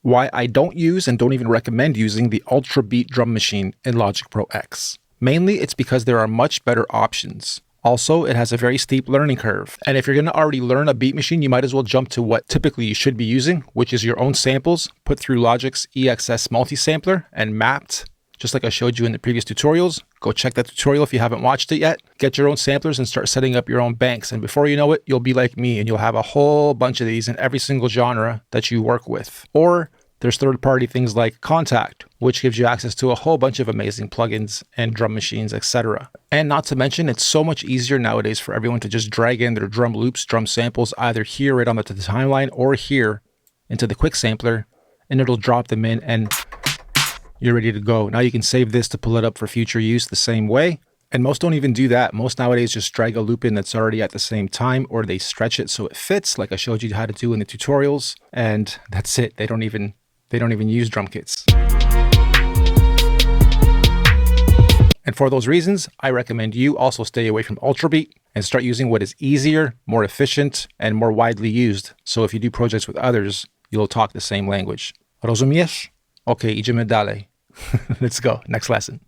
why I don't use and don't even recommend using the Ultrabeat drum machine in Logic Pro X. Mainly, it's because there are much better options. Also, it has a very steep learning curve. And if you're going to already learn a beat machine, you might as well jump to what typically you should be using, which is your own samples put through Logic's EXS multi-sampler and mapped, just like I showed you in the previous tutorials. Go check that tutorial if you haven't watched it yet. Get your own samplers and start setting up your own banks. And before you know it, you'll be like me and you'll have a whole bunch of these in every single genre that you work with. Or there's third-party things like Kontakt, which gives you access to a whole bunch of amazing plugins and drum machines, etc. And not to mention, it's so much easier nowadays for everyone to just drag in their drum loops, drum samples, either here right on the timeline or here into the quicksampler, and it'll drop them in and you're ready to go. Now you can save this to pull it up for future use the same way. And most don't even do that. Most nowadays just drag a loop in that's already at the same time, or they stretch it so it fits, like I showed you how to do in the tutorials. And that's it. They don't even use drum kits. And for those reasons, I recommend you also stay away from Ultrabeat and start using what is easier, more efficient, and more widely used. So if you do projects with others, you'll talk the same language. Rozumiesz? Okay, idziemy dalej. Let's go. Next lesson.